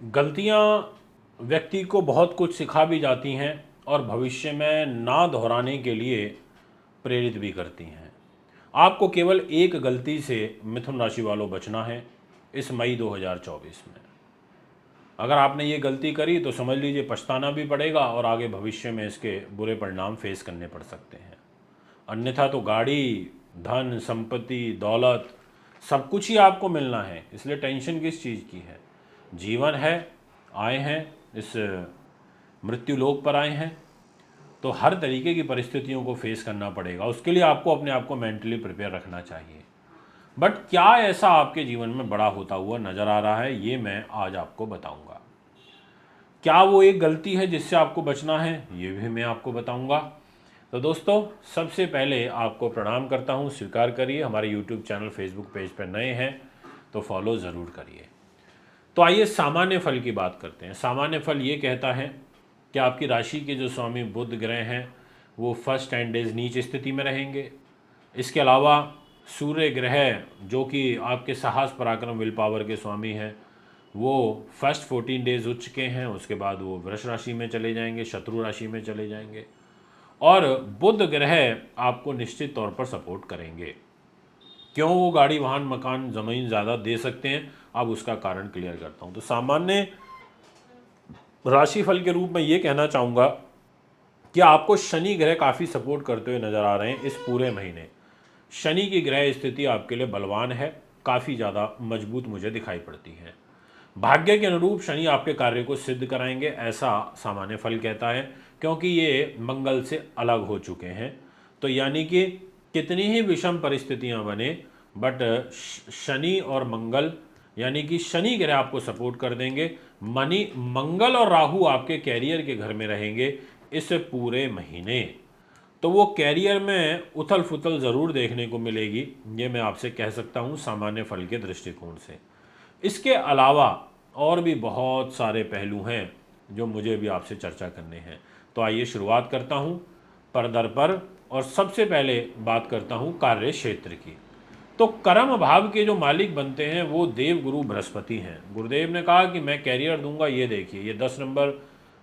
गलतियां व्यक्ति को बहुत कुछ सिखा भी जाती हैं और भविष्य में ना दोहराने के लिए प्रेरित भी करती हैं। आपको केवल एक गलती से मिथुन राशि वालों बचना है इस मई 2024 में। अगर आपने ये गलती करी तो समझ लीजिए पछताना भी पड़ेगा और आगे भविष्य में इसके बुरे परिणाम फेस करने पड़ सकते हैं। अन्यथा तो गाड़ी, धन, संपत्ति, दौलत सब कुछ ही आपको मिलना है, इसलिए टेंशन किस चीज़ की है। जीवन है, आए हैं इस मृत्यु लोक पर आए हैं, तो हर तरीके की परिस्थितियों को फेस करना पड़ेगा। उसके लिए आपको अपने आप को मेंटली प्रिपेयर रखना चाहिए। बट क्या ऐसा आपके जीवन में बड़ा होता हुआ नज़र आ रहा है, ये मैं आज आपको बताऊंगा। क्या वो एक गलती है जिससे आपको बचना है, ये भी मैं आपको बताऊंगा। तो दोस्तों, सबसे पहले आपको प्रणाम करता हूँ, स्वीकार करिए हमारे यूट्यूब चैनल, फेसबुक पेज पर नए हैं तो फॉलो ज़रूर करिए। तो आइए सामान्य फल की बात करते हैं। सामान्य फल ये कहता है कि आपकी राशि के जो स्वामी बुध ग्रह हैं वो फर्स्ट 10 डेज नीच स्थिति में रहेंगे। इसके अलावा सूर्य ग्रह जो कि आपके साहस, पराक्रम, विल पावर के स्वामी हैं, वो फर्स्ट 14 डेज उच्च के हैं। उसके बाद वो वृष राशि में चले जाएंगे, शत्रु राशि में चले जाएंगे। और बुध ग्रह आपको निश्चित तौर पर सपोर्ट करेंगे। क्यों वो गाड़ी, वाहन, मकान, ज़मीन ज़्यादा दे सकते हैं, अब उसका कारण क्लियर करता हूँ। तो सामान्य राशिफल के रूप में ये कहना चाहूँगा कि आपको शनि ग्रह काफ़ी सपोर्ट करते हुए नज़र आ रहे हैं इस पूरे महीने। शनि की ग्रह स्थिति आपके लिए बलवान है, काफ़ी ज़्यादा मजबूत मुझे दिखाई पड़ती है। भाग्य के अनुरूप शनि आपके कार्य को सिद्ध कराएंगे, ऐसा सामान्य फल कहता है, क्योंकि ये मंगल से अलग हो चुके हैं। तो यानी कि कितनी ही विषम परिस्थितियां बने, बट शनि और मंगल, यानी कि शनि ग्रह आपको सपोर्ट कर देंगे। मंगल और राहु आपके कैरियर के घर में रहेंगे इस पूरे महीने। तो वो कैरियर में उथल फुथल ज़रूर देखने को मिलेगी, ये मैं आपसे कह सकता हूँ सामान्य फल के दृष्टिकोण से। इसके अलावा और भी बहुत सारे पहलू हैं जो मुझे भी आपसे चर्चा करने हैं। तो आइए शुरुआत करता हूँ पर दर पर, और सबसे पहले बात करता हूँ कार्य क्षेत्र की। तो कर्म भाव के जो मालिक बनते हैं वो देव गुरु बृहस्पति हैं। गुरुदेव ने कहा कि मैं कैरियर दूंगा, ये देखिए ये 10 नंबर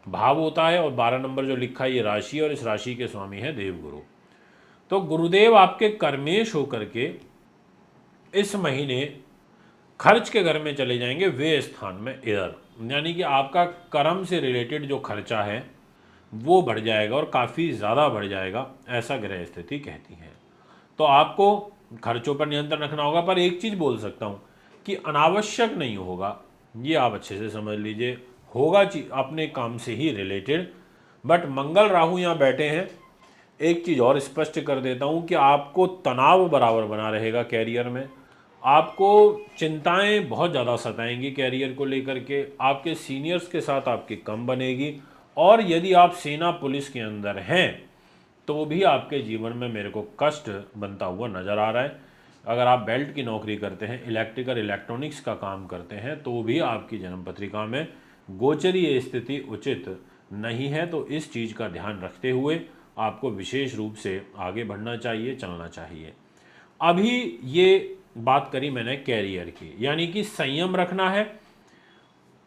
भाव होता है और 12 नंबर जो लिखा है ये राशि, और इस राशि के स्वामी है देवगुरु। तो गुरुदेव आपके कर्मेश होकर के इस महीने खर्च के घर में चले जाएंगे, वे स्थान में इधर, यानी कि आपका कर्म से रिलेटेड जो खर्चा है वो बढ़ जाएगा और काफ़ी ज़्यादा बढ़ जाएगा, ऐसा ग्रह स्थिति कहती है। तो आपको खर्चों पर नियंत्रण रखना होगा, पर एक चीज़ बोल सकता हूँ कि अनावश्यक नहीं होगा, ये आप अच्छे से समझ लीजिए। होगा अपने काम से ही रिलेटेड, बट मंगल राहु यहाँ बैठे हैं। एक चीज़ और स्पष्ट कर देता हूँ कि आपको तनाव बराबर बना रहेगा कैरियर में। आपको चिंताएं बहुत ज़्यादा सताएंगी कैरियर को लेकर के, आपके सीनियर्स के साथ आपकी कम बनेगी, और यदि आप सेना पुलिस के अंदर हैं तो भी आपके जीवन में मेरे को कष्ट बनता हुआ नज़र आ रहा है। अगर आप बेल्ट की नौकरी करते हैं, इलेक्ट्रिकल इलेक्ट्रॉनिक्स का काम करते हैं, तो भी आपकी जन्म पत्रिका में गोचरीय स्थिति उचित नहीं है। तो इस चीज़ का ध्यान रखते हुए आपको विशेष रूप से आगे बढ़ना चाहिए, चलना चाहिए। अभी ये बात करी मैंने कैरियर की, यानी कि संयम रखना है।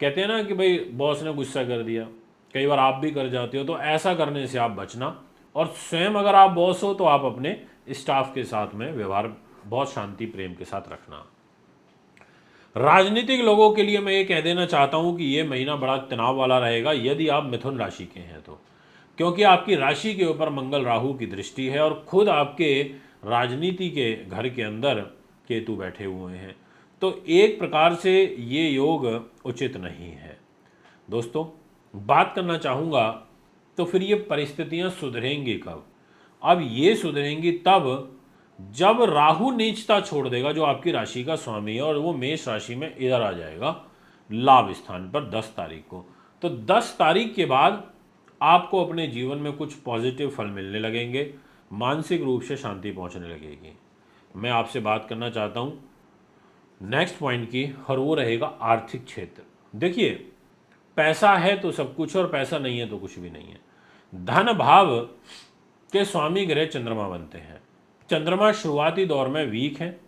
कहते हैं ना कि भाई बॉस ने गुस्सा कर दिया, कई बार आप भी कर जाते हो, तो ऐसा करने से आप बचना। और स्वयं अगर आप बॉस हो तो आप अपने स्टाफ के साथ में व्यवहार बहुत शांति प्रेम के साथ रखना। राजनीतिक लोगों के लिए मैं ये कह देना चाहता हूँ कि ये महीना बड़ा तनाव वाला रहेगा यदि आप मिथुन राशि के हैं तो, क्योंकि आपकी राशि के ऊपर मंगल राहु की दृष्टि है और खुद आपके राजनीति के घर के अंदर केतु बैठे हुए हैं। तो एक प्रकार से ये योग उचित नहीं है। दोस्तों, बात करना चाहूँगा तो फिर ये परिस्थितियाँ सुधरेंगी कब? अब ये सुधरेंगी तब जब राहु नीचता छोड़ देगा, जो आपकी राशि का स्वामी है, और वो मेष राशि में इधर आ जाएगा लाभ स्थान पर 10 तारीख को। तो 10 तारीख के बाद आपको अपने जीवन में कुछ पॉजिटिव फल मिलने लगेंगे, मानसिक रूप से शांति पहुंचने लगेगी। मैं आपसे बात करना चाहता हूं नेक्स्ट पॉइंट की, और वो रहेगा आर्थिक क्षेत्र। देखिए, पैसा है तो सब कुछ, और पैसा नहीं है तो कुछ भी नहीं है। धन भाव के स्वामी ग्रह चंद्रमा बनते हैं। चंद्रमा शुरुआती दौर में वीक है,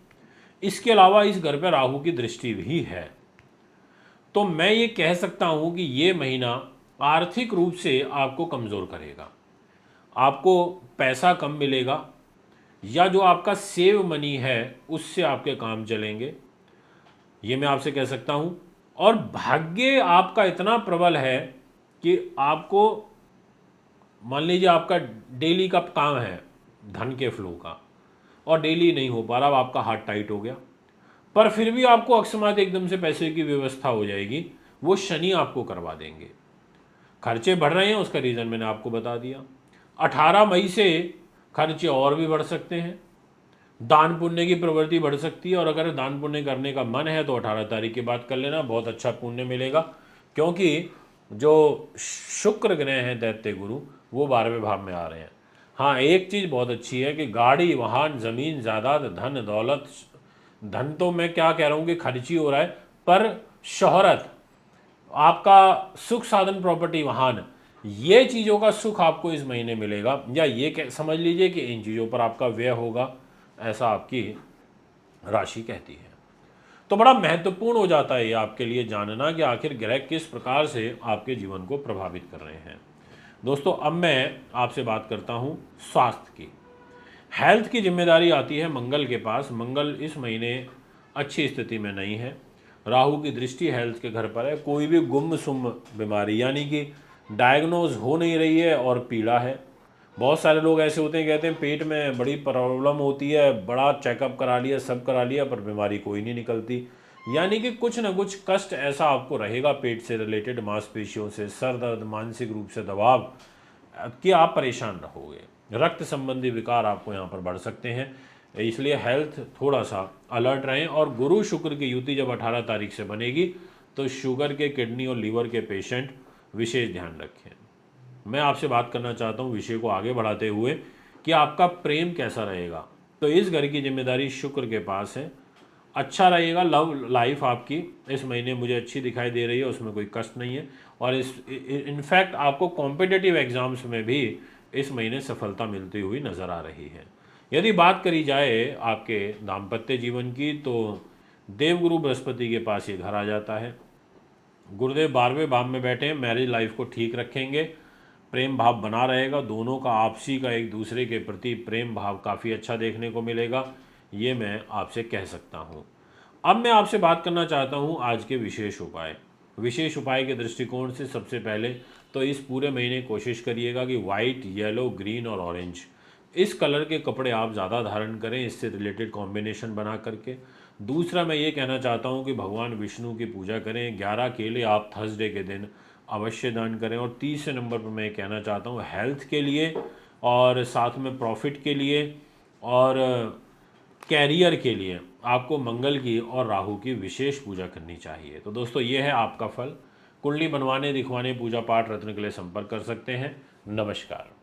इसके अलावा इस घर पर राहु की दृष्टि भी है। तो मैं ये कह सकता हूँ कि ये महीना आर्थिक रूप से आपको कमज़ोर करेगा। आपको पैसा कम मिलेगा, या जो आपका सेव मनी है उससे आपके काम चलेंगे, ये मैं आपसे कह सकता हूँ। और भाग्य आपका इतना प्रबल है कि आपको, मान लीजिए आपका डेली का काम है धन के फ्लो का, और डेली नहीं हो पा रहा, अब आपका हाथ टाइट हो गया, पर फिर भी आपको अकस्मात एकदम से पैसे की व्यवस्था हो जाएगी, वो शनि आपको करवा देंगे। खर्चे बढ़ रहे हैं, उसका रीज़न मैंने आपको बता दिया। 18 मई से खर्चे और भी बढ़ सकते हैं, दान पुण्य की प्रवृत्ति बढ़ सकती है, और अगर दान पुण्य करने का मन है तो 18 तारीख के बाद कर लेना, बहुत अच्छा पुण्य मिलेगा। क्योंकि जो शुक्र ग्रह हैं दैत्य गुरु, वो 12वें भाव में आ रहे हैं। हाँ, एक चीज़ बहुत अच्छी है कि गाड़ी, वाहन, ज़मीन, जायदाद, धन दौलत, धन तो मैं क्या कह रहा हूँ कि खर्च ही हो रहा है, पर शोहरत, आपका सुख साधन, प्रॉपर्टी, वाहन, ये चीज़ों का सुख आपको इस महीने मिलेगा, या ये समझ लीजिए कि इन चीज़ों पर आपका व्यय होगा, ऐसा आपकी राशि कहती है। तो बड़ा महत्वपूर्ण हो जाता है ये आपके लिए जानना कि आखिर ग्रह किस प्रकार से आपके जीवन को प्रभावित कर रहे हैं। दोस्तों, अब मैं आपसे बात करता हूँ स्वास्थ्य की। हेल्थ की जिम्मेदारी आती है मंगल के पास। मंगल इस महीने अच्छी स्थिति में नहीं है। राहु की दृष्टि हेल्थ के घर पर है। कोई भी गुम-सुम बीमारी, यानी कि डायग्नोज हो नहीं रही है और पीड़ा है। बहुत सारे लोग ऐसे होते हैं, कहते हैं पेट में बड़ी प्रॉब्लम होती है, बड़ा चेकअप करा लिया, सब करा लिया, पर बीमारी कोई नहीं निकलती। यानी कि कुछ ना कुछ कष्ट ऐसा आपको रहेगा पेट से रिलेटेड, मांसपेशियों से, सर दर्द, मानसिक रूप से दबाव, कि आप परेशान रहोगे। रक्त संबंधी विकार आपको यहाँ पर बढ़ सकते हैं, इसलिए हेल्थ थोड़ा सा अलर्ट रहें। और गुरु शुक्र की युति जब 18 तारीख से बनेगी, तो शुगर के, किडनी और लीवर के पेशेंट विशेष ध्यान रखें। मैं आपसे बात करना चाहता हूँ विषय को आगे बढ़ाते हुए कि आपका प्रेम कैसा रहेगा। तो इस घर की जिम्मेदारी शुक्र के पास है। अच्छा रहेगा, लव लाइफ आपकी इस महीने मुझे अच्छी दिखाई दे रही है, उसमें कोई कष्ट नहीं है। और इनफैक्ट आपको कॉम्पिटिटिव एग्जाम्स में भी इस महीने सफलता मिलती हुई नज़र आ रही है। यदि बात करी जाए आपके दाम्पत्य जीवन की, तो देवगुरु बृहस्पति के पास ये घर आ जाता है। गुरुदेव 12वें भाव में बैठे हैं, मैरिज लाइफ को ठीक रखेंगे, प्रेम भाव बना रहेगा, दोनों का आपसी का एक दूसरे के प्रति प्रेम भाव काफ़ी अच्छा देखने को मिलेगा, ये मैं आपसे कह सकता हूँ। अब मैं आपसे बात करना चाहता हूँ आज के विशेष उपाय। विशेष उपाय के दृष्टिकोण से सबसे पहले तो इस पूरे महीने कोशिश करिएगा कि वाइट, येलो, ग्रीन और ऑरेंज, इस कलर के कपड़े आप ज़्यादा धारण करें, इससे रिलेटेड कॉम्बिनेशन बना करके। दूसरा, मैं ये कहना चाहता हूँ कि भगवान विष्णु की पूजा करें। 11 केले आप थर्सडे के दिन अवश्य दान करें। और तीसरे नंबर पर मैं कहना चाहता हूँ हेल्थ के लिए, और साथ में प्रॉफिट के लिए, और कैरियर के लिए आपको मंगल की और राहु की विशेष पूजा करनी चाहिए। तो दोस्तों, ये है आपका फल। कुंडली बनवाने, दिखवाने, पूजा पाठ, रत्न के लिए संपर्क कर सकते हैं। नमस्कार।